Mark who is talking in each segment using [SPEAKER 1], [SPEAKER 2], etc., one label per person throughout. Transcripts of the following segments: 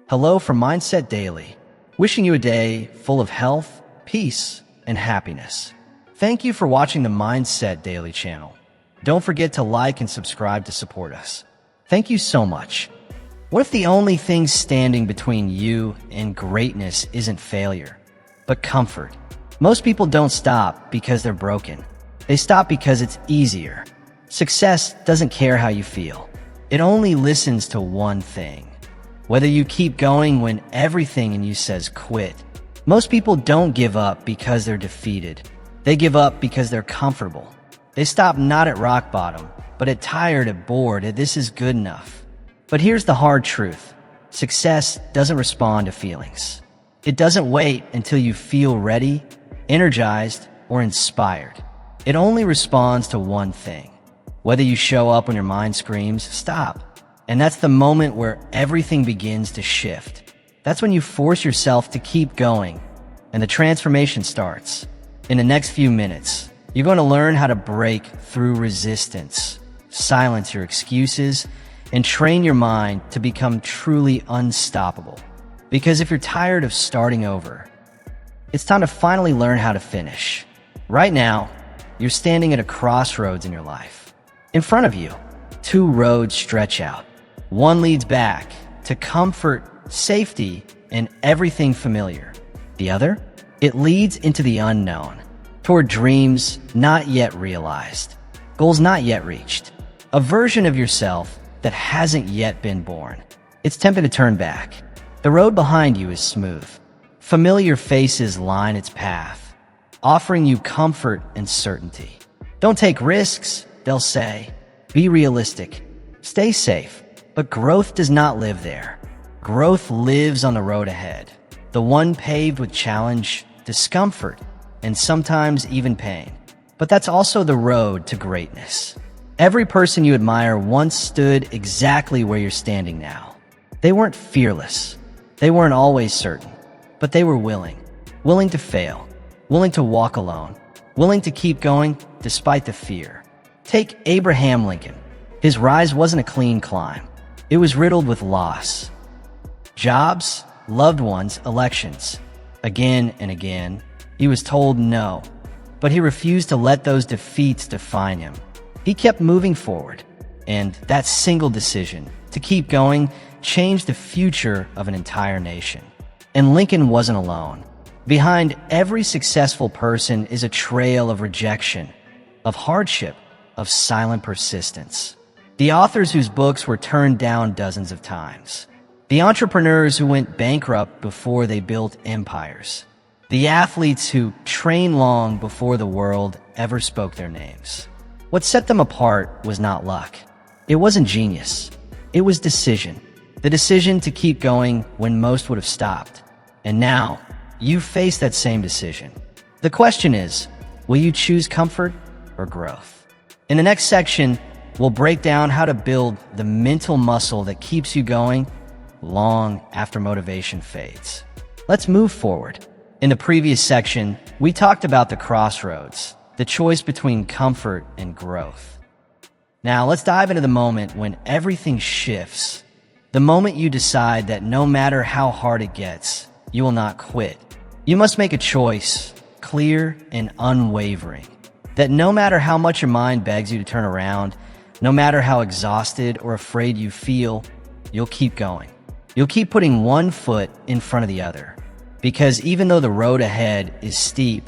[SPEAKER 1] Hello from Mindset Daily, wishing you a day full of health, peace, and happiness. Thank you for watching the Mindset Daily channel. Don't forget to like and subscribe to support us. Thank you so much. What if the only thing standing between you and greatness isn't failure, but comfort? Most people don't stop because they're broken. They stop because it's easier. Success doesn't care how you feel. It only listens to one thing. Whether you keep going when everything in you says quit. Most people don't give up because they're defeated. They give up because they're comfortable. They stop not at rock bottom, but at tired, at bored, at this is good enough. But here's the hard truth. Success doesn't respond to feelings. It doesn't wait until you feel ready, energized, or inspired. It only responds to one thing. Whether you show up when your mind screams, stop. And that's the moment where everything begins to shift. That's when you force yourself to keep going, and the transformation starts. In the next few minutes, you're going to learn how to break through resistance, silence your excuses, and train your mind to become truly unstoppable. Because if you're tired of starting over, it's time to finally learn how to finish. Right now, you're standing at a crossroads in your life. In front of you, two roads stretch out. One leads back to comfort, safety, and everything familiar. The other, it leads into the unknown, toward dreams not yet realized, goals not yet reached, a version of yourself that hasn't yet been born. It's tempting to turn back. The road behind you is smooth. Familiar faces line its path, offering you comfort and certainty. Don't take risks, they'll say. Be realistic. Stay safe. But growth does not live there. Growth lives on the road ahead, the one paved with challenge, discomfort, and sometimes even pain. But that's also the road to greatness. Every person you admire once stood exactly where you're standing now. They weren't fearless. They weren't always certain. But they were willing to fail, willing to walk alone, willing to keep going despite the fear. Take Abraham Lincoln. His rise wasn't a clean climb. It was riddled with loss. Jobs, loved ones, elections. Again and again, he was told no, but he refused to let those defeats define him. He kept moving forward, and that single decision to keep going changed the future of an entire nation. And Lincoln wasn't alone. Behind every successful person is a trail of rejection, of hardship, of silent persistence. The authors whose books were turned down dozens of times. The entrepreneurs who went bankrupt before they built empires. The athletes who trained long before the world ever spoke their names. What set them apart was not luck. It wasn't genius. It was decision. The decision to keep going when most would have stopped. And now, you face that same decision. The question is, will you choose comfort or growth? In the next section, we'll break down how to build the mental muscle that keeps you going long after motivation fades. Let's move forward. In the previous section, we talked about the crossroads, the choice between comfort and growth. Now, let's dive into the moment when everything shifts. The moment you decide that no matter how hard it gets, you will not quit. You must make a choice, clear and unwavering, that no matter how much your mind begs you to turn around, no matter how exhausted or afraid you feel, you'll keep going. You'll keep putting one foot in front of the other. Because even though the road ahead is steep,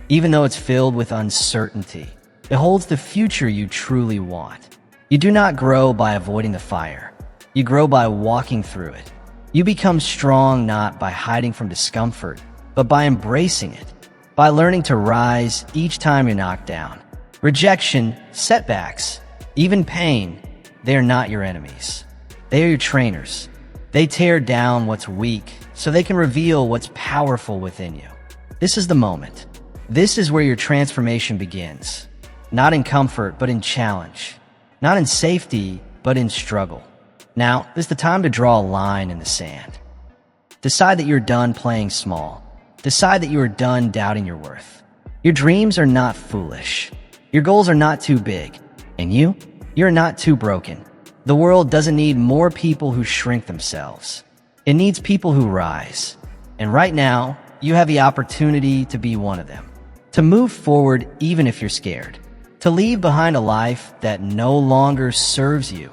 [SPEAKER 1] even though it's filled with uncertainty, it holds the future you truly want. You do not grow by avoiding the fire. You grow by walking through it. You become strong not by hiding from discomfort, but by embracing it, by learning to rise each time you're knocked down. Rejection, setbacks, even pain, they are not your enemies. They are your trainers. They tear down what's weak so they can reveal what's powerful within you. This is the moment. This is where your transformation begins. Not in comfort, but in challenge. Not in safety, but in struggle. Now, is the time to draw a line in the sand. Decide that you're done playing small. Decide that you are done doubting your worth. Your dreams are not foolish. Your goals are not too big. And you're not too broken. The world doesn't need more people who shrink themselves. It needs people who rise. And right now, you have the opportunity to be one of them. To move forward even if you're scared. To leave behind a life that no longer serves you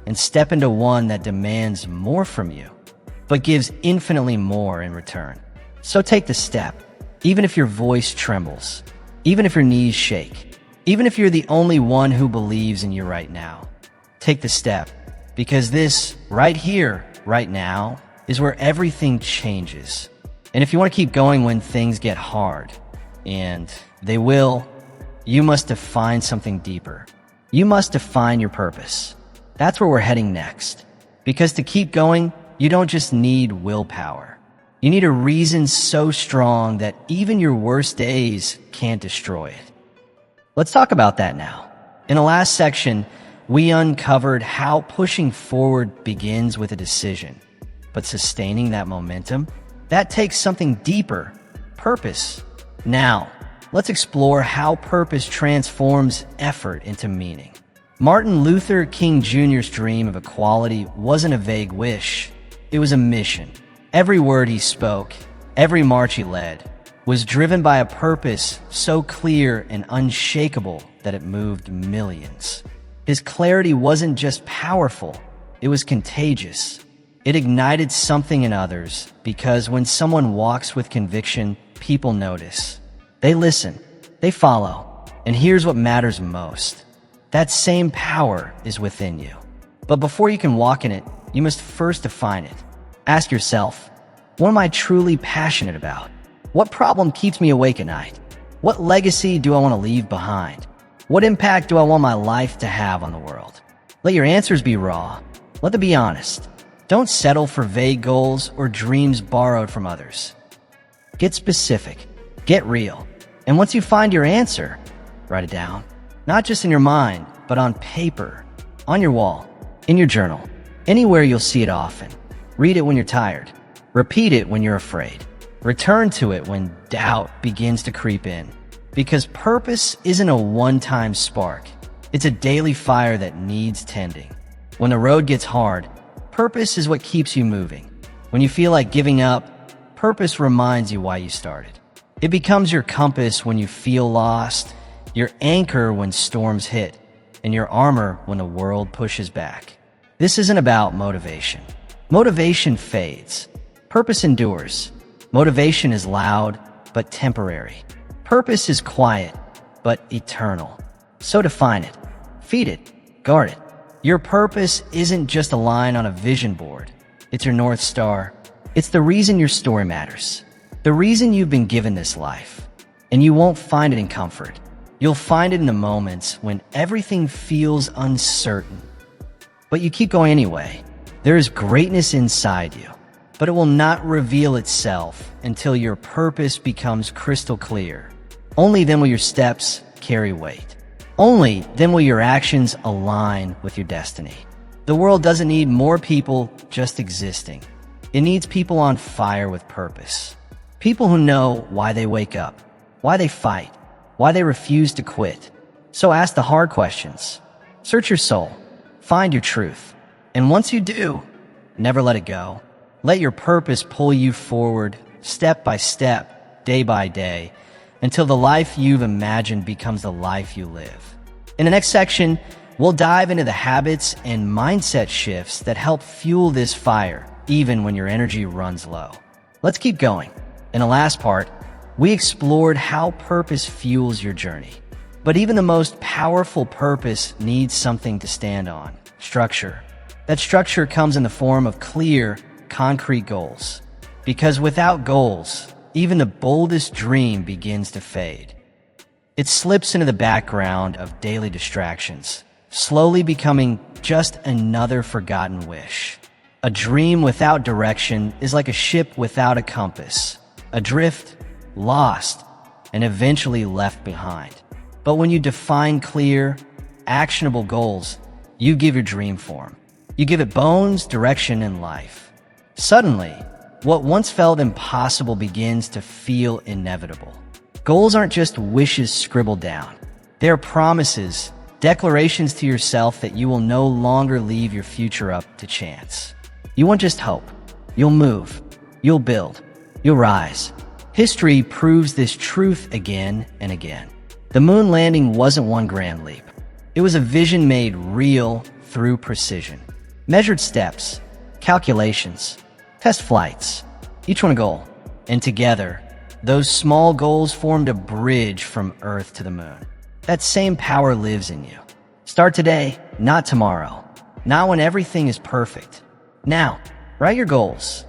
[SPEAKER 1] and step into one that demands more from you, but gives infinitely more in return. So take the step, even if your voice trembles, even if your knees shake, even if you're the only one who believes in you right now. Take the step, because this, right here, right now, is where everything changes. And if you want to keep going when things get hard, and they will, you must define something deeper. You must define your purpose. That's where we're heading next. Because to keep going, you don't just need willpower. You need a reason so strong that even your worst days can't destroy it. Let's talk about that now. In the last section, we uncovered how pushing forward begins with a decision. But sustaining that momentum, that takes something deeper, purpose. Now, let's explore how purpose transforms effort into meaning. Martin Luther King Jr.'s dream of equality wasn't a vague wish. It was a mission. Every word he spoke, every march he led, was driven by a purpose so clear and unshakable that it moved millions. His clarity wasn't just powerful, it was contagious. It ignited something in others because when someone walks with conviction, people notice. They listen, they follow, and here's what matters most. That same power is within you. But before you can walk in it, you must first define it. Ask yourself, what am I truly passionate about? What problem keeps me awake at night? What legacy do I want to leave behind? What impact do I want my life to have on the world? Let your answers be raw. Let them be honest. Don't settle for vague goals or dreams borrowed from others. Get specific. Get real. And once you find your answer, write it down. Not just in your mind, but on paper, on your wall, in your journal, anywhere you'll see it often. Read it when you're tired. Repeat it when you're afraid. Return to it when doubt begins to creep in. Because purpose isn't a one-time spark. It's a daily fire that needs tending. When the road gets hard, purpose is what keeps you moving. When you feel like giving up, purpose reminds you why you started. It becomes your compass when you feel lost, your anchor when storms hit, and your armor when the world pushes back. This isn't about motivation. Motivation fades. Purpose endures. Motivation is loud, but temporary. Purpose is quiet, but eternal. So define it. Feed it. Guard it. Your purpose isn't just a line on a vision board. It's your North Star. It's the reason your story matters. The reason you've been given this life. And you won't find it in comfort. You'll find it in the moments when everything feels uncertain. But you keep going anyway. There is greatness inside you, but it will not reveal itself until your purpose becomes crystal clear. Only then will your steps carry weight. Only then will your actions align with your destiny. The world doesn't need more people just existing. It needs people on fire with purpose. People who know why they wake up, why they fight, why they refuse to quit. So ask the hard questions. Search your soul. Find your truth. And once you do, never let it go. Let your purpose pull you forward, step by step, day by day, until the life you've imagined becomes the life you live. In the next section, we'll dive into the habits and mindset shifts that help fuel this fire, even when your energy runs low. Let's keep going. In the last part, we explored how purpose fuels your journey. But even the most powerful purpose needs something to stand on. Structure. That structure comes in the form of clear, concrete goals. Because without goals, even the boldest dream begins to fade. It slips into the background of daily distractions, slowly becoming just another forgotten wish. A dream without direction is like a ship without a compass, adrift, lost, and eventually left behind. But when you define clear, actionable goals, you give your dream form. You give it bones, direction, and life. Suddenly, what once felt impossible begins to feel inevitable. Goals aren't just wishes scribbled down. They're promises, declarations to yourself that you will no longer leave your future up to chance. You won't just hope. You'll move. You'll build. You'll rise. History proves this truth again and again. The moon landing wasn't one grand leap. It was a vision made real through precision. Measured steps, calculations, test flights, each one a goal. And together, those small goals formed a bridge from Earth to the moon. That same power lives in you. Start today, not tomorrow. Not when everything is perfect. Now, write your goals.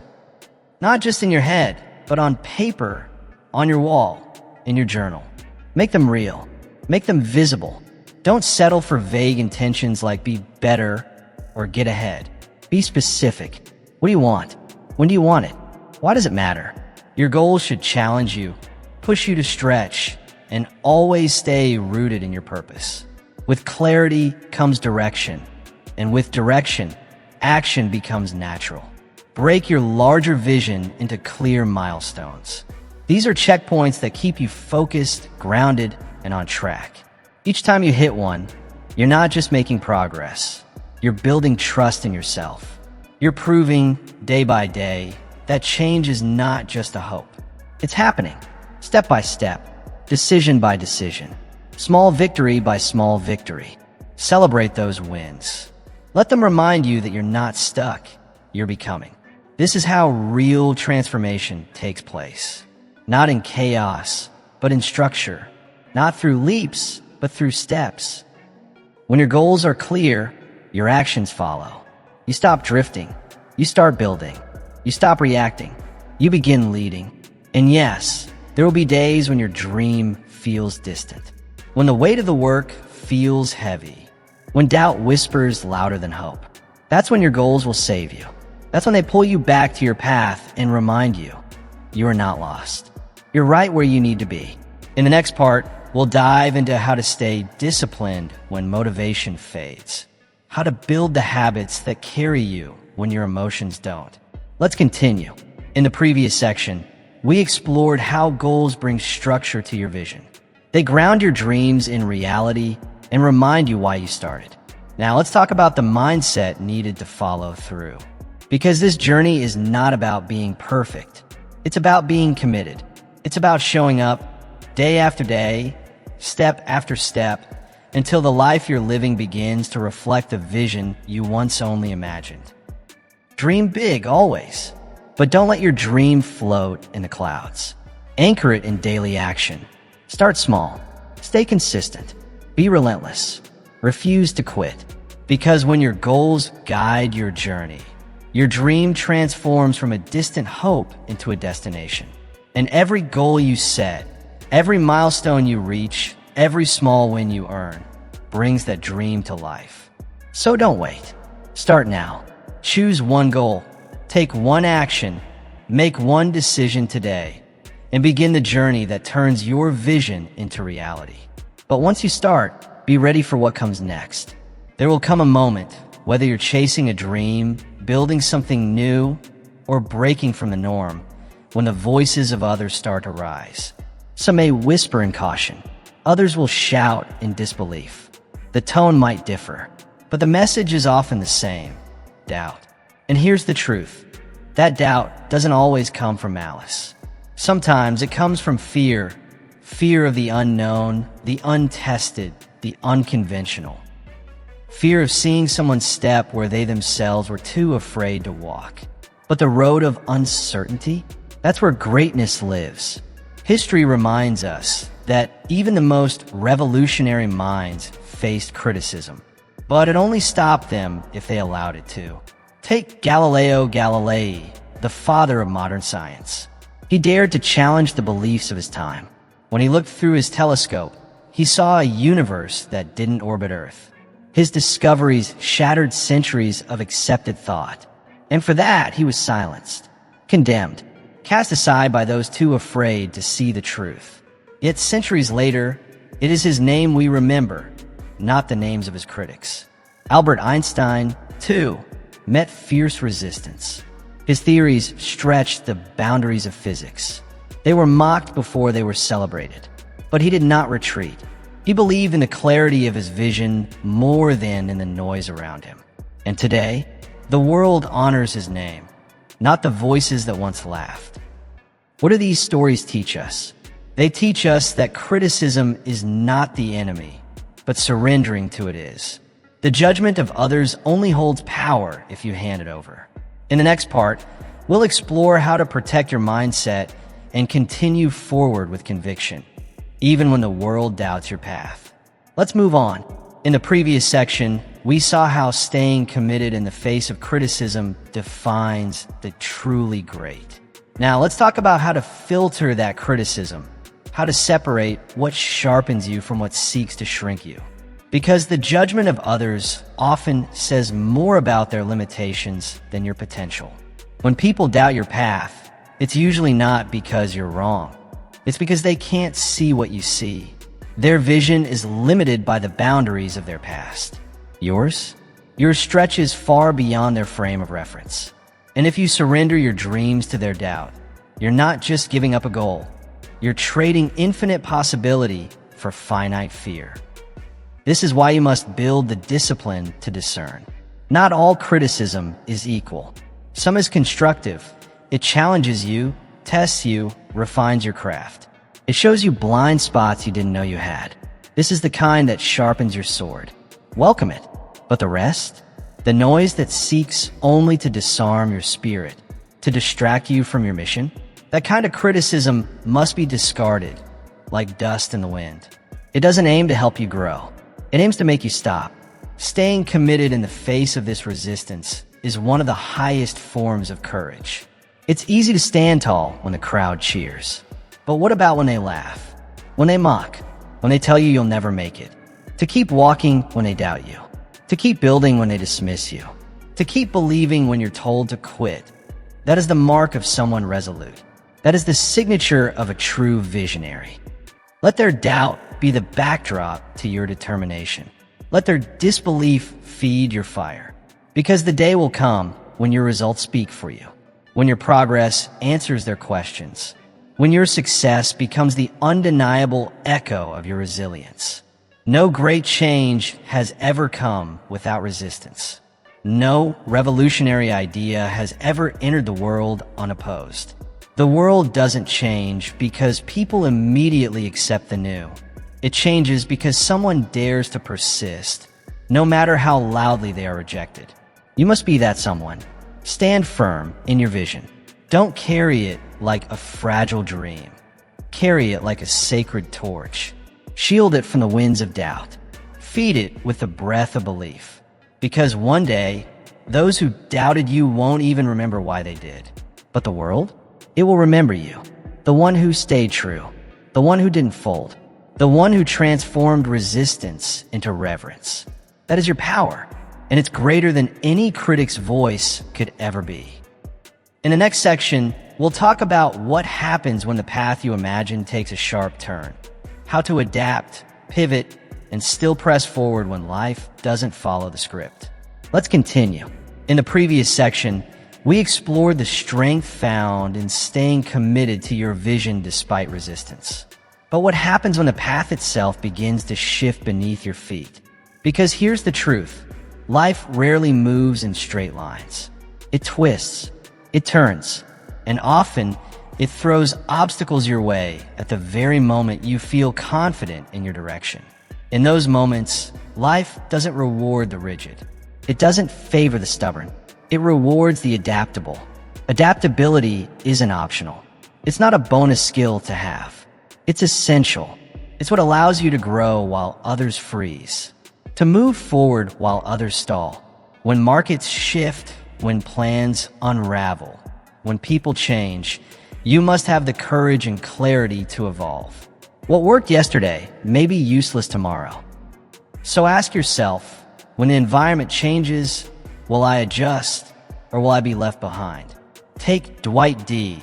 [SPEAKER 1] Not just in your head, but on paper, on your wall, in your journal. Make them real. Make them visible. Don't settle for vague intentions like be better or get ahead. Be specific. What do you want? When do you want it? Why does it matter? Your goals should challenge you, push you to stretch, and always stay rooted in your purpose. With clarity comes direction, and with direction, action becomes natural. Break your larger vision into clear milestones. These are checkpoints that keep you focused, grounded, and on track. Each time you hit one, you're not just making progress. You're building trust in yourself. You're proving, day by day, that change is not just a hope. It's happening, step by step, decision by decision, small victory by small victory. Celebrate those wins. Let them remind you that you're not stuck, you're becoming. This is how real transformation takes place. Not in chaos, but in structure. Not through leaps, but through steps. When your goals are clear, your actions follow. You stop drifting. You start building. You stop reacting. You begin leading. And yes, there will be days when your dream feels distant. When the weight of the work feels heavy. When doubt whispers louder than hope. That's when your goals will save you. That's when they pull you back to your path and remind you, you are not lost. You're right where you need to be. In the next part, we'll dive into how to stay disciplined when motivation fades. How to build the habits that carry you when your emotions don't. Let's continue. In the previous section, we explored how goals bring structure to your vision. They ground your dreams in reality and remind you why you started. Now let's talk about the mindset needed to follow through. Because this journey is not about being perfect. It's about being committed. It's about showing up day after day, step after step, until the life you're living begins to reflect the vision you once only imagined. Dream big always, but don't let your dream float in the clouds. Anchor it in daily action. Start small. Stay consistent. Be relentless. Refuse to quit. Because when your goals guide your journey, your dream transforms from a distant hope into a destination. And every goal you set, every milestone you reach, every small win you earn, brings that dream to life. So don't wait. Start now. Choose one goal. Take one action. Make one decision today. And begin the journey that turns your vision into reality. But once you start, be ready for what comes next. There will come a moment, whether you're chasing a dream, building something new, or breaking from the norm, when the voices of others start to rise. Some may whisper in caution. Others will shout in disbelief. The tone might differ, but the message is often the same. Doubt. And here's the truth. That doubt doesn't always come from malice. Sometimes it comes from fear. Fear of the unknown, the untested, the unconventional. Fear of seeing someone step where they themselves were too afraid to walk. But the road of uncertainty, that's where greatness lives. History reminds us that even the most revolutionary minds faced criticism, but it only stopped them if they allowed it to. Take Galileo Galilei, the father of modern science. He dared to challenge the beliefs of his time. When he looked through his telescope, he saw a universe that didn't orbit Earth. His discoveries shattered centuries of accepted thought. And for that, he was silenced, condemned, cast aside by those too afraid to see the truth. Yet centuries later, it is his name we remember, not the names of his critics. Albert Einstein, too, met fierce resistance. His theories stretched the boundaries of physics. They were mocked before they were celebrated. But he did not retreat. He believed in the clarity of his vision more than in the noise around him. And today, the world honors his name. not the voices that once laughed. What do these stories teach us? They teach us that criticism is not the enemy, but surrendering to it is. The judgment of others only holds power if you hand it over. In the next part, we'll explore how to protect your mindset and continue forward with conviction, even when the world doubts your path. Let's move on. In the previous section, we saw how staying committed in the face of criticism defines the truly great. Now, let's talk about how to filter that criticism, how to separate what sharpens you from what seeks to shrink you. Because the judgment of others often says more about their limitations than your potential. When people doubt your path, it's usually not because you're wrong. It's because they can't see what you see. Their vision is limited by the boundaries of their past. Yours stretches far beyond their frame of reference. And if you surrender your dreams to their doubt, you're not just giving up a goal. You're trading infinite possibility for finite fear. This is why you must build the discipline to discern. Not all criticism is equal. Some is constructive. It challenges you, tests you, refines your craft. It shows you blind spots you didn't know you had. This is the kind that sharpens your sword. Welcome it. But the rest? The noise that seeks only to disarm your spirit, to distract you from your mission? That kind of criticism must be discarded, like dust in the wind. It doesn't aim to help you grow. It aims to make you stop. Staying committed in the face of this resistance is one of the highest forms of courage. It's easy to stand tall when the crowd cheers. But what about when they laugh? When they mock? When they tell you you'll never make it? To keep walking when they doubt you? To keep building when they dismiss you? To keep believing when you're told to quit? That is the mark of someone resolute. That is the signature of a true visionary. Let their doubt be the backdrop to your determination. Let their disbelief feed your fire. Because the day will come when your results speak for you. When your progress answers their questions. When your success becomes the undeniable echo of your resilience. No great change has ever come without resistance. No revolutionary idea has ever entered the world unopposed. The world doesn't change because people immediately accept the new. It changes because someone dares to persist, no matter how loudly they are rejected. You must be that someone. Stand firm in your vision. Don't carry it like a fragile dream. Carry it like a sacred torch. Shield it from the winds of doubt. Feed it with the breath of belief. Because one day, those who doubted you won't even remember why they did. But the world? It will remember you. The one who stayed true. The one who didn't fold. The one who transformed resistance into reverence. That is your power. And it's greater than any critic's voice could ever be. In the next section, we'll talk about what happens when the path you imagine takes a sharp turn. How to adapt, pivot, and still press forward when life doesn't follow the script. Let's continue. In the previous section, we explored the strength found in staying committed to your vision despite resistance. But what happens when the path itself begins to shift beneath your feet? Because here's the truth. Life rarely moves in straight lines. It twists, it turns, and often it throws obstacles your way at the very moment you feel confident in your direction. In those moments, life doesn't reward the rigid. It doesn't favor the stubborn. It rewards the adaptable. Adaptability isn't optional. It's not a bonus skill to have. It's essential. It's what allows you to grow while others freeze. To move forward while others stall. When markets shift, when plans unravel, when people change, you must have the courage and clarity to evolve. What worked yesterday may be useless tomorrow. So ask yourself, when the environment changes, will I adjust or will I be left behind? Take Dwight D.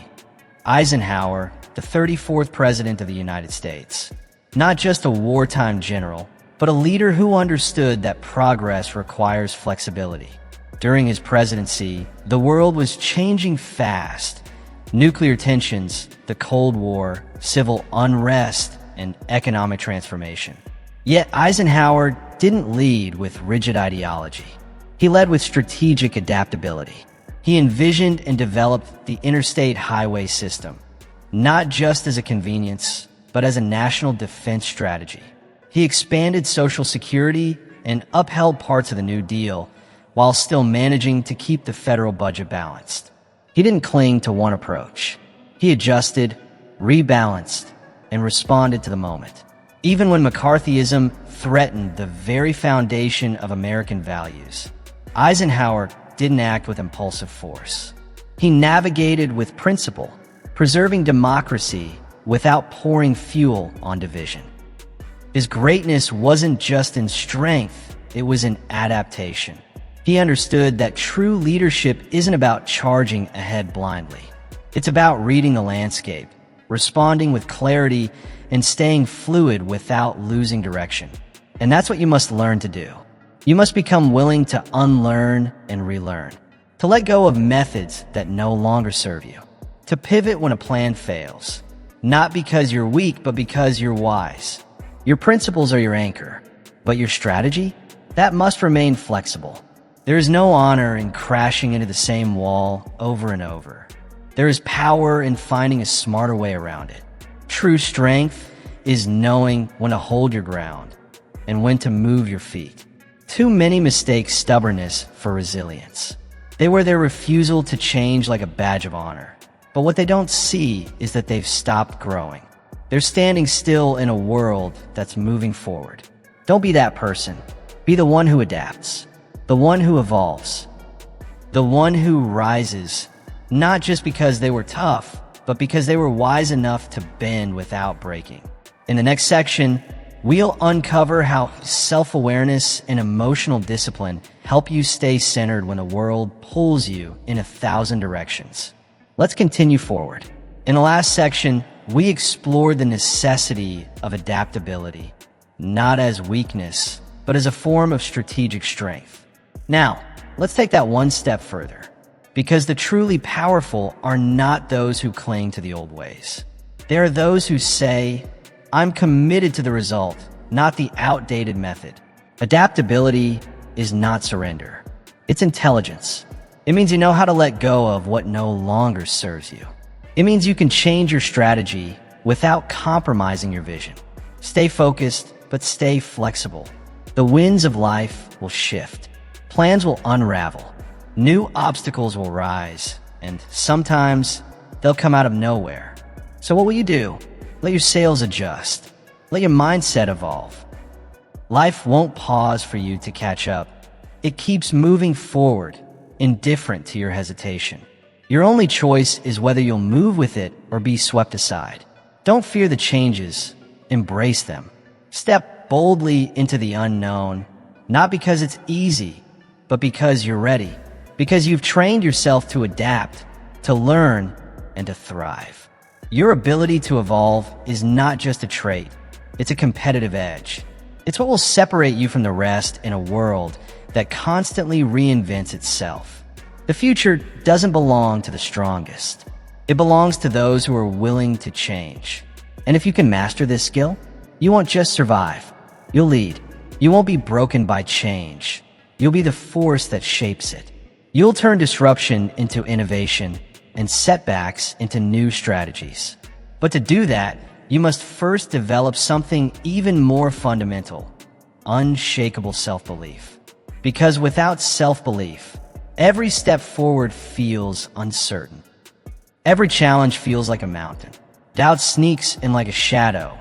[SPEAKER 1] Eisenhower, the 34th President of the United States. Not just a wartime general, but a leader who understood that progress requires flexibility. During his presidency, the world was changing fast. Nuclear tensions, the Cold War, civil unrest, and economic transformation. Yet Eisenhower didn't lead with rigid ideology. He led with strategic adaptability. He envisioned and developed the interstate highway system, not just as a convenience, but as a national defense strategy. He expanded Social Security and upheld parts of the New Deal while still managing to keep the federal budget balanced. He didn't cling to one approach. He adjusted, rebalanced, and responded to the moment. Even when McCarthyism threatened the very foundation of American values, Eisenhower didn't act with impulsive force. He navigated with principle, preserving democracy without pouring fuel on division. His greatness wasn't just in strength, it was in adaptation. He understood that true leadership isn't about charging ahead blindly. It's about reading the landscape, responding with clarity, and staying fluid without losing direction. And that's what you must learn to do. You must become willing to unlearn and relearn, to let go of methods that no longer serve you, to pivot when a plan fails, not because you're weak, but because you're wise. Your principles are your anchor, but your strategy, that must remain flexible. There is no honor in crashing into the same wall over and over. There is power in finding a smarter way around it. True strength is knowing when to hold your ground and when to move your feet. Too many mistake stubbornness for resilience. They wear their refusal to change like a badge of honor. But what they don't see is that they've stopped growing. They're standing still in a world that's moving forward. Don't be that person. Be the one who adapts, the one who evolves, the one who rises, not just because they were tough, but because they were wise enough to bend without breaking. In the next section, we'll uncover how self-awareness and emotional discipline help you stay centered when the world pulls you in 1,000 directions. Let's continue forward. In the last section, we explored the necessity of adaptability, not as weakness, but as a form of strategic strength. Now, let's take that one step further, because the truly powerful are not those who cling to the old ways. They are those who say, I'm committed to the result, not the outdated method. Adaptability is not surrender. It's intelligence. It means you know how to let go of what no longer serves you. It means you can change your strategy without compromising your vision. Stay focused, but stay flexible. The winds of life will shift. Plans will unravel. New obstacles will rise, and sometimes they'll come out of nowhere. So what will you do? Let your sails adjust. Let your mindset evolve. Life won't pause for you to catch up. It keeps moving forward, indifferent to your hesitation. Your only choice is whether you'll move with it or be swept aside. Don't fear the changes. Embrace them. Step boldly into the unknown, not because it's easy, but because you're ready. Because you've trained yourself to adapt, to learn, and to thrive. Your ability to evolve is not just a trait. It's a competitive edge. It's what will separate you from the rest in a world that constantly reinvents itself. The future doesn't belong to the strongest. It belongs to those who are willing to change. And if you can master this skill, you won't just survive. You'll lead. You won't be broken by change. You'll be the force that shapes it. You'll turn disruption into innovation and setbacks into new strategies. But to do that, you must first develop something even more fundamental: unshakable self-belief. Because without self-belief, every step forward feels uncertain. Every challenge feels like a mountain. Doubt sneaks in like a shadow,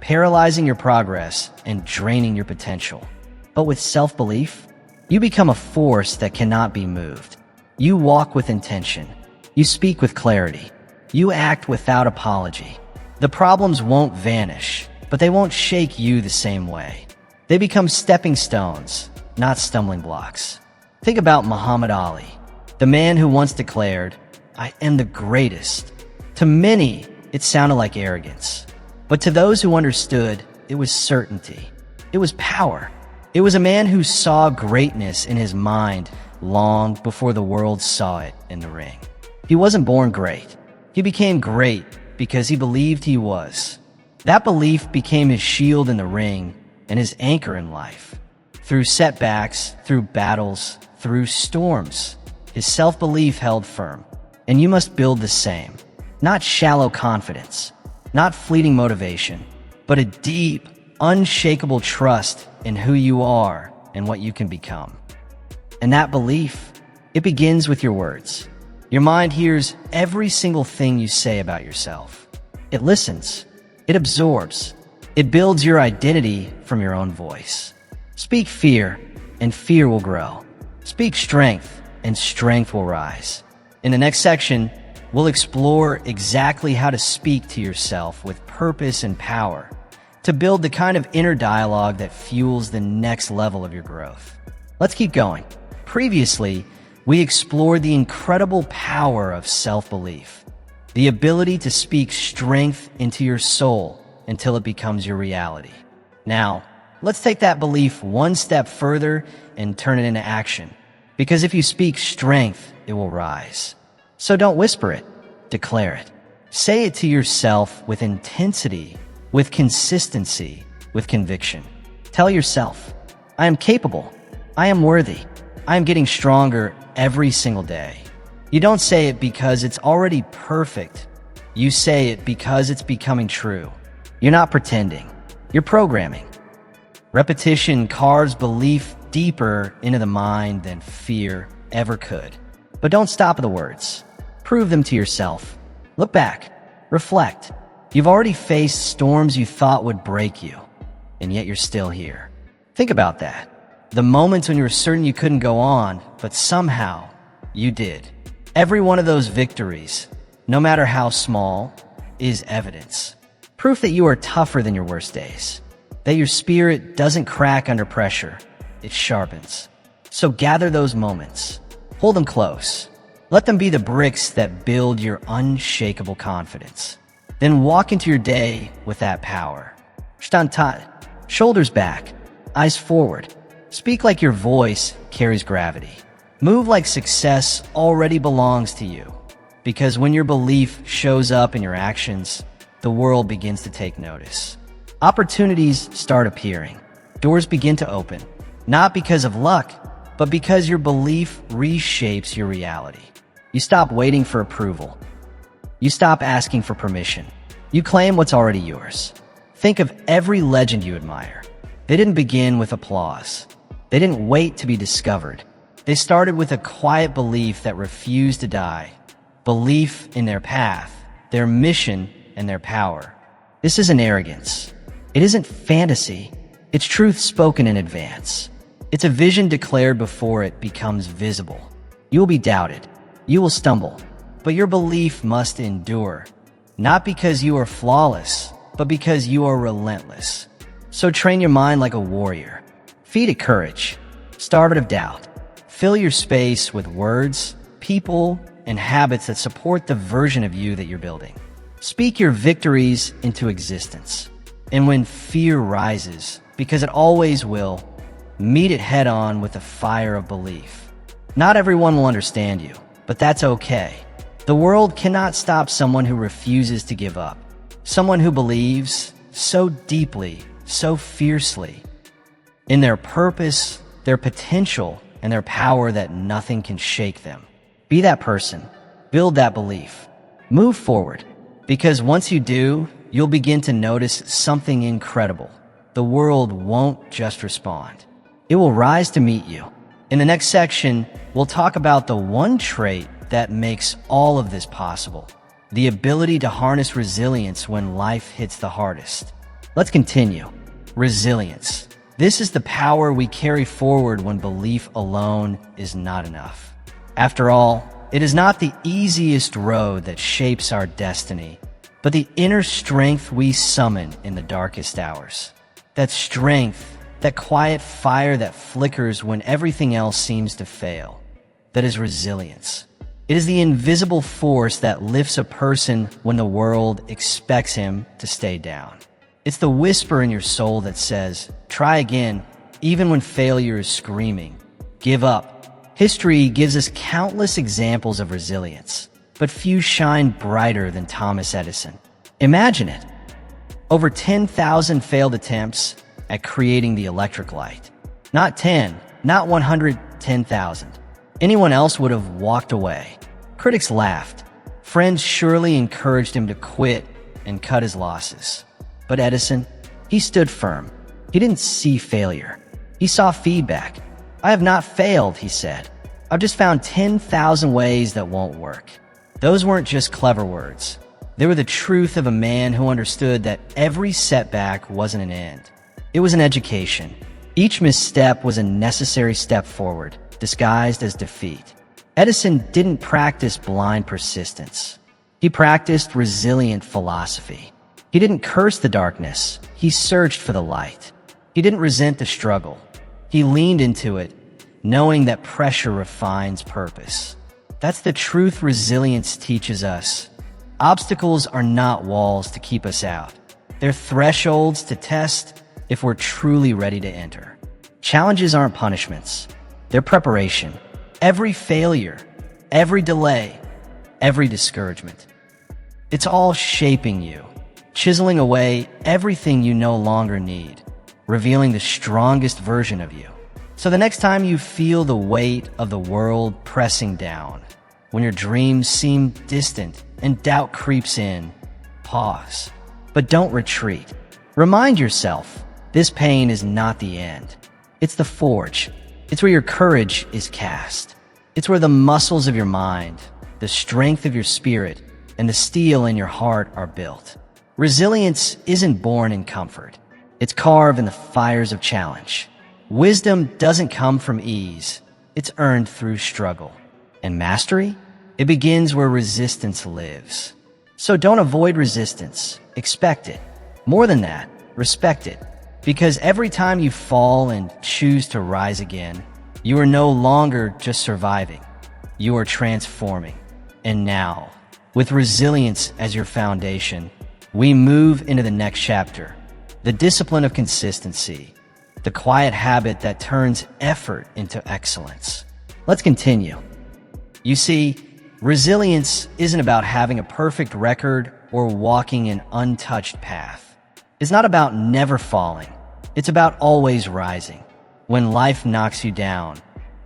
[SPEAKER 1] paralyzing your progress and draining your potential. But with self-belief, you become a force that cannot be moved. You walk with intention. You speak with clarity. You act without apology. The problems won't vanish, but they won't shake you the same way. They become stepping stones, not stumbling blocks. Think about Muhammad Ali, the man who once declared, "I am the greatest." To many, it sounded like arrogance. But to those who understood, it was certainty. It was power. It was a man who saw greatness in his mind long before the world saw it in the ring. He wasn't born great. He became great because he believed he was. That belief became his shield in the ring and his anchor in life. Through setbacks, through battles, through storms, is self-belief held firm, and you must build the same. Not shallow confidence, not fleeting motivation, but a deep, unshakable trust in who you are and what you can become. And that belief, it begins with your words. Your mind hears every single thing you say about yourself. It listens, it absorbs, it builds your identity from your own voice. Speak fear, and fear will grow. Speak strength, and strength will rise. In the next section, we'll explore exactly how to speak to yourself with purpose and power to build the kind of inner dialogue that fuels the next level of your growth. Let's keep going. Previously, we explored the incredible power of self-belief, the ability to speak strength into your soul until it becomes your reality. Now, let's take that belief one step further and turn it into action. Because if you speak strength, it will rise. So don't whisper it, declare it. Say it to yourself with intensity, with consistency, with conviction. Tell yourself, I am capable, I am worthy, I am getting stronger every single day. You don't say it because it's already perfect. You say it because it's becoming true. You're not pretending, you're programming. Repetition carves belief deeper into the mind than fear ever could. But don't stop at the words. Prove them to yourself. Look back. Reflect. You've already faced storms you thought would break you, and yet you're still here. Think about that. The moments when you were certain you couldn't go on, but somehow you did. Every one of those victories, no matter how small, is evidence. Proof that you are tougher than your worst days. That your spirit doesn't crack under pressure. It sharpens. So gather those moments. Hold them close. Let them be the bricks that build your unshakable confidence. Then walk into your day with that power. Stand tight, shoulders back, eyes forward. Speak like your voice carries gravity. Move like success already belongs to you. Because when your belief shows up in your actions, the world begins to take notice. Opportunities start appearing. Doors begin to open. Not because of luck, but because your belief reshapes your reality. You stop waiting for approval. You stop asking for permission. You claim what's already yours. Think of every legend you admire. They didn't begin with applause. They didn't wait to be discovered. They started with a quiet belief that refused to die. Belief in their path, their mission, and their power. This isn't arrogance. It isn't fantasy. It's truth spoken in advance. It's a vision declared before it becomes visible. You will be doubted. You will stumble. But your belief must endure. Not because you are flawless, but because you are relentless. So train your mind like a warrior. Feed it courage. Starve it of doubt. Fill your space with words, people, and habits that support the version of you that you're building. Speak your victories into existence. And when fear rises, because it always will, meet it head on with the fire of belief. Not everyone will understand you, but that's okay. The world cannot stop someone who refuses to give up. Someone who believes so deeply, so fiercely in their purpose, their potential, and their power that nothing can shake them. Be that person. Build that belief. Move forward. Because once you do, you'll begin to notice something incredible. The world won't just respond. It will rise to meet you. In the next section, we'll talk about the one trait that makes all of this possible. The ability to harness resilience when life hits the hardest. Let's continue. Resilience. This is the power we carry forward when belief alone is not enough. After all, it is not the easiest road that shapes our destiny, but the inner strength we summon in the darkest hours. That strength, that quiet fire that flickers when everything else seems to fail. That is resilience. It is the invisible force that lifts a person when the world expects him to stay down. It's the whisper in your soul that says, try again, even when failure is screaming. Give up. History gives us countless examples of resilience, but few shine brighter than Thomas Edison. Imagine it. Over 10,000 failed attempts at creating the electric light. Not 10, not 110,000. Anyone else would have walked away. Critics laughed. Friends surely encouraged him to quit and cut his losses. But Edison, he stood firm. He didn't see failure. He saw feedback. "I have not failed," he said. "I've just found 10,000 ways that won't work." Those weren't just clever words. They were the truth of a man who understood that every setback wasn't an end. It was an education. Each misstep was a necessary step forward, disguised as defeat. Edison didn't practice blind persistence. He practiced resilient philosophy. He didn't curse the darkness. He searched for the light. He didn't resent the struggle. He leaned into it, knowing that pressure refines purpose. That's the truth resilience teaches us. Obstacles are not walls to keep us out. They're thresholds to test if we're truly ready to enter. Challenges aren't punishments. They're preparation. Every failure, every delay, every discouragement. It's all shaping you, chiseling away everything you no longer need, revealing the strongest version of you. So the next time you feel the weight of the world pressing down, when your dreams seem distant and doubt creeps in, pause. But don't retreat. Remind yourself, this pain is not the end. It's the forge. It's where your courage is cast. It's where the muscles of your mind, the strength of your spirit, and the steel in your heart are built. Resilience isn't born in comfort. It's carved in the fires of challenge. Wisdom doesn't come from ease. It's earned through struggle. And mastery? It begins where resistance lives. So don't avoid resistance. Expect it. More than that, respect it. Because every time you fall and choose to rise again, you are no longer just surviving. You are transforming. And now, with resilience as your foundation, we move into the next chapter. The discipline of consistency. The quiet habit that turns effort into excellence. Let's continue. You see, resilience isn't about having a perfect record or walking an untouched path. It's not about never falling. It's about always rising. When life knocks you down,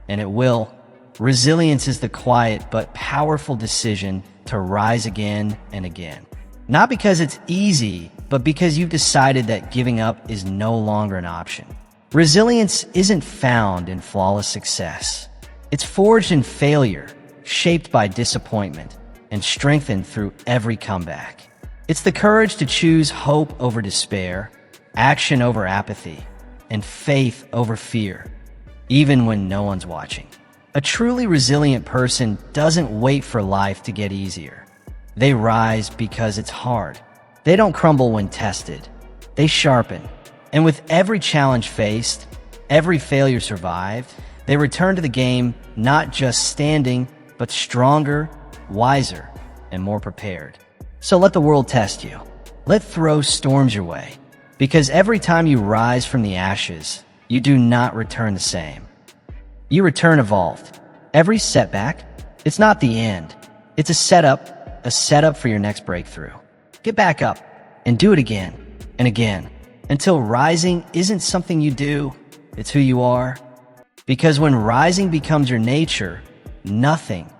[SPEAKER 1] and it will, resilience is the quiet but powerful decision to rise again and again. Not because it's easy, but because you've decided that giving up is no longer an option. Resilience isn't found in flawless success. It's forged in failure, shaped by disappointment, and strengthened through every comeback. It's the courage to choose hope over despair, action over apathy, and faith over fear, even when no one's watching. A truly resilient person doesn't wait for life to get easier. They rise because it's hard. They don't crumble when tested. They sharpen. And with every challenge faced, every failure survived, they return to the game not just standing, but stronger, wiser, and more prepared. So let the world test you. Let throw storms your way. Because every time you rise from the ashes, you do not return the same. You return evolved. Every setback, it's not the end. It's a setup for your next breakthrough. Get back up and do it again and again until rising isn't something you do, it's who you are. Because when rising becomes your nature, nothing,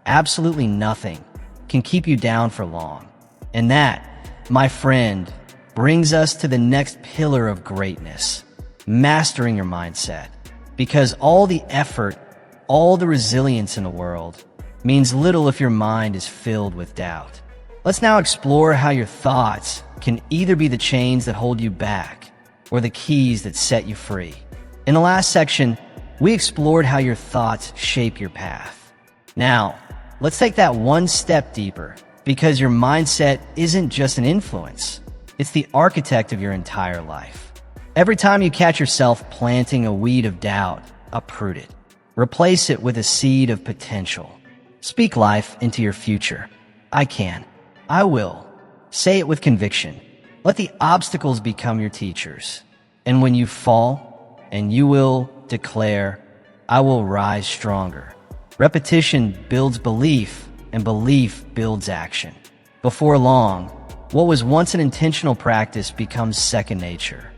[SPEAKER 1] absolutely nothing, can keep you down for long. And that, my friend, brings us to the next pillar of greatness, mastering your mindset. Because all the effort, all the resilience in the world means little if your mind is filled with doubt. Let's now explore how your thoughts can either be the chains that hold you back or the keys that set you free. In the last section, we explored how your thoughts shape your path. Now, let's take that one step deeper, because your mindset isn't just an influence. It's the architect of your entire life. Every time you catch yourself planting a weed of doubt, uproot it. Replace it with a seed of potential. Speak life into your future. I can. I will. Say it with conviction. Let the obstacles become your teachers. And when you fall, and you will declare, I will rise stronger. Repetition builds belief, and belief builds action. Before long, what was once an intentional practice becomes second nature.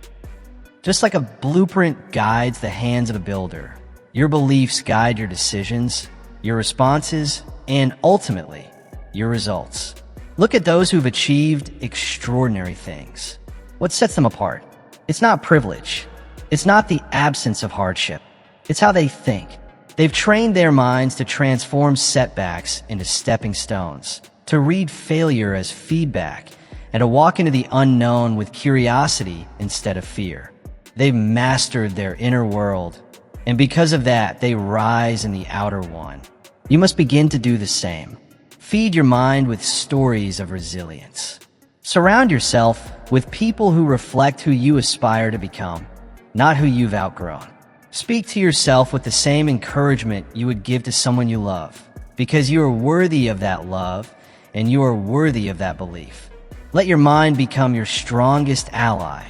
[SPEAKER 1] Just like a blueprint guides the hands of the builder, Your beliefs guide your decisions, your responses, and ultimately, your results. Look at those who've achieved extraordinary things. What sets them apart? It's not privilege. It's not the absence of hardship. It's how they think. They've trained their minds to transform setbacks into stepping stones, to read failure as feedback, and to walk into the unknown with curiosity instead of fear. They've mastered their inner world, and because of that, they rise in the outer one. You must begin to do the same. Feed your mind with stories of resilience. Surround yourself with people who reflect who you aspire to become, not who you've outgrown. Speak to yourself with the same encouragement you would give to someone you love, because you are worthy of that love and you are worthy of that belief. Let your mind become your strongest ally,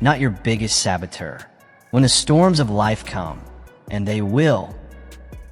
[SPEAKER 1] not your biggest saboteur. When the storms of life come, and they will,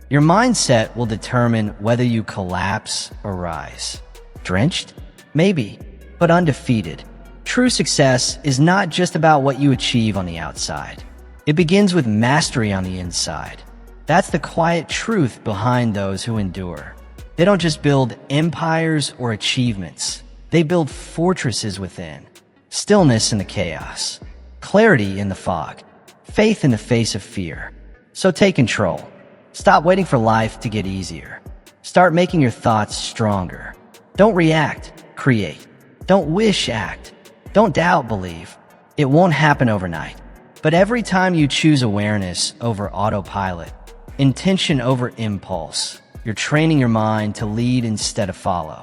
[SPEAKER 1] your mindset will determine whether you collapse or rise. Drenched? Maybe, but undefeated. True success is not just about what you achieve on the outside. It begins with mastery on the inside. That's the quiet truth behind those who endure. They don't just build empires or achievements. They build fortresses within. Stillness in the chaos. Clarity in the fog. Faith in the face of fear. So take control. Stop waiting for life to get easier. Start making your thoughts stronger. Don't react, create. Don't wish, act. Don't doubt, believe. It won't happen overnight. But every time you choose awareness over autopilot, intention over impulse, you're training your mind to lead instead of follow.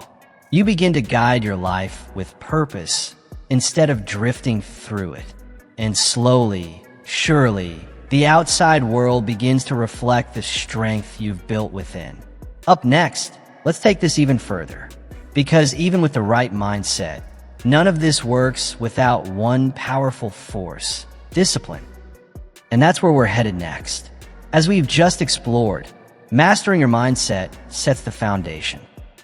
[SPEAKER 1] You begin to guide your life with purpose instead of drifting through it. And slowly, surely, the outside world begins to reflect the strength you've built within. Up next, let's take this even further. Because even with the right mindset, none of this works without one powerful force: discipline. And that's where we're headed next. As we've just explored, mastering your mindset sets the foundation.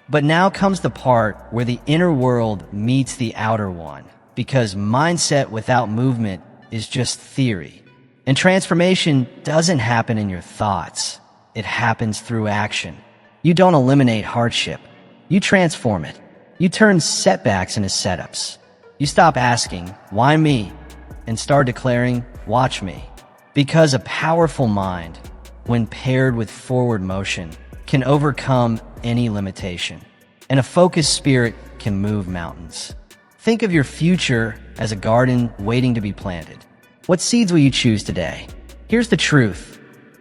[SPEAKER 1] But now comes the part where the inner world meets the outer one, because mindset without movement is just theory. And transformation doesn't happen in your thoughts. It happens through action. You don't eliminate hardship. You transform it. You turn setbacks into setups. You stop asking, "Why me?" and start declaring, "Watch me." Because a powerful mind, when paired with forward motion, can overcome any limitation. And a focused spirit can move mountains. Think of your future as a garden waiting to be planted. What seeds will you choose today? Here's the truth.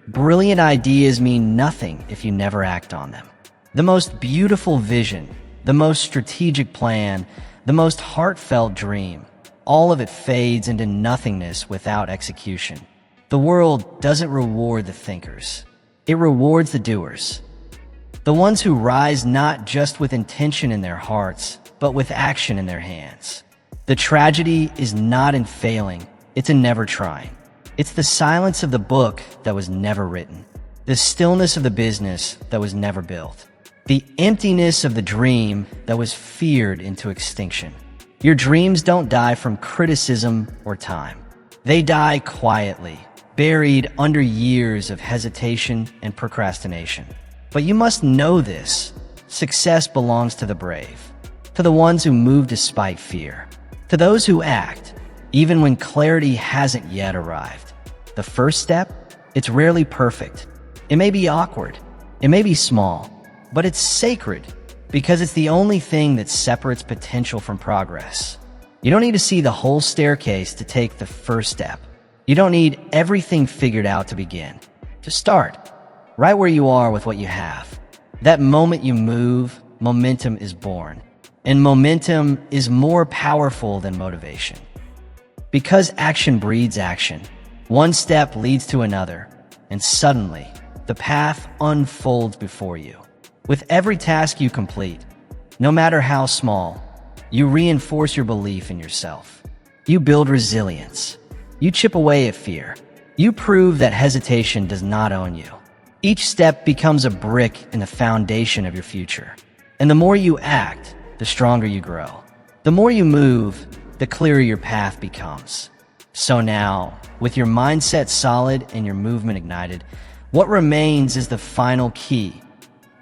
[SPEAKER 1] Brilliant ideas mean nothing if you never act on them. The most beautiful vision, the most strategic plan, the most heartfelt dream, all of it fades into nothingness without execution. The world doesn't reward the thinkers. It rewards the doers. The ones who rise not just with intention in their hearts, but with action in their hands. The tragedy is not in failing, it's in never trying. It's the silence of the book that was never written. The stillness of the business that was never built. The emptiness of the dream that was feared into extinction. Your dreams don't die from criticism or time. They die quietly, buried under years of hesitation and procrastination. But you must know this. Success belongs to the brave, to the ones who move despite fear, to those who act, even when clarity hasn't yet arrived. The first step, it's rarely perfect. It may be awkward, it may be small, but it's sacred because it's the only thing that separates potential from progress. You don't need to see the whole staircase to take the first step. You don't need everything figured out to begin. Just start, right where you are with what you have. That moment you move, momentum is born. And momentum is more powerful than motivation. Because action breeds action, one step leads to another, and suddenly, the path unfolds before you. With every task you complete, no matter how small, you reinforce your belief in yourself. You build resilience. You chip away at fear. You prove that hesitation does not own you. Each step becomes a brick in the foundation of your future. And the more you act, the stronger you grow. The more you move, the clearer your path becomes. So now, with your mindset solid and your movement ignited, What remains is the final key: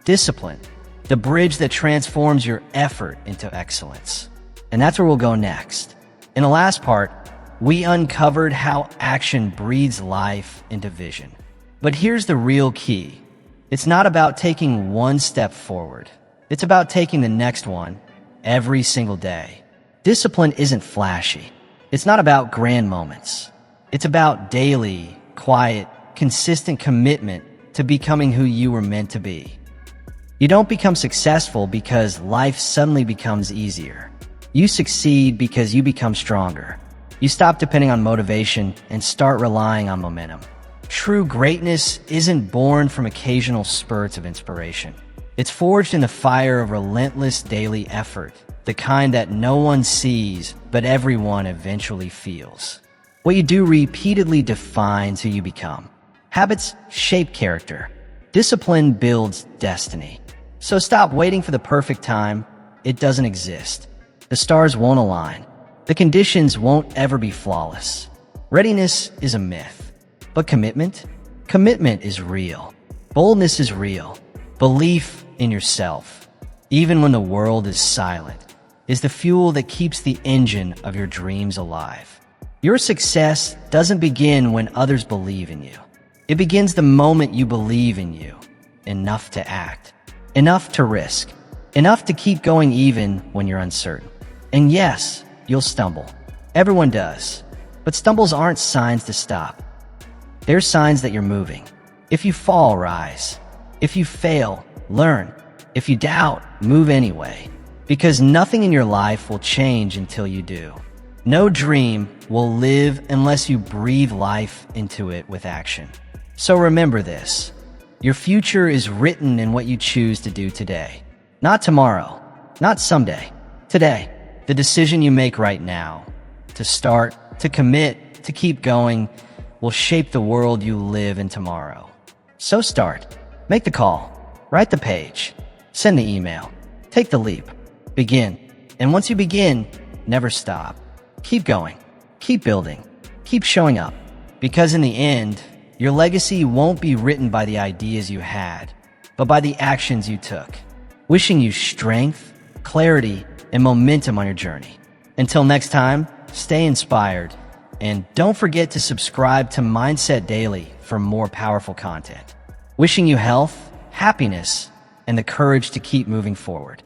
[SPEAKER 1] discipline, the bridge that transforms your effort into excellence. And that's where we'll go next. In the last part, we uncovered how action breathes life into vision. But here's the real key. It's not about taking one step forward. It's about taking the next one every single day. Discipline isn't flashy. It's not about grand moments. It's about daily, quiet, consistent commitment to becoming who you were meant to be. You don't become successful because life suddenly becomes easier. You succeed because you become stronger. You stop depending on motivation and start relying on momentum. True greatness isn't born from occasional spurts of inspiration. It's forged in the fire of relentless daily effort, the kind that no one sees, but everyone eventually feels. What you do repeatedly defines who you become. Habits shape character. Discipline builds destiny. So stop waiting for the perfect time. It doesn't exist. The stars won't align. The conditions won't ever be flawless. Readiness is a myth. But commitment? Commitment is real. Boldness is real. Belief in yourself, even when the world is silent, is the fuel that keeps the engine of your dreams alive. Your success doesn't begin when others believe in you. It begins the moment you believe in you, enough to act, enough to risk, enough to keep going even when you're uncertain. And yes, you'll stumble. Everyone does. But stumbles aren't signs to stop. They're signs that you're moving. If you fall, rise. If you fail, learn. If you doubt, move anyway. Because nothing in your life will change until you do. No dream will live unless you breathe life into it with action. So remember this. Your future is written in what you choose to do today. Not tomorrow, not someday. Today. The decision you make right now, to start, to commit, to keep going, will shape the world you live in tomorrow. So start. Make the call. Write the page. Send the email. Take the leap. Begin. And once you begin, never stop. Keep going. Keep building. Keep showing up. Because in the end, your legacy won't be written by the ideas you had, but by the actions you took. Wishing you strength, clarity, and momentum on your journey. Until next time, stay inspired, and don't forget to subscribe to Mindset Daily for more powerful content. Wishing you health, happiness, and the courage to keep moving forward.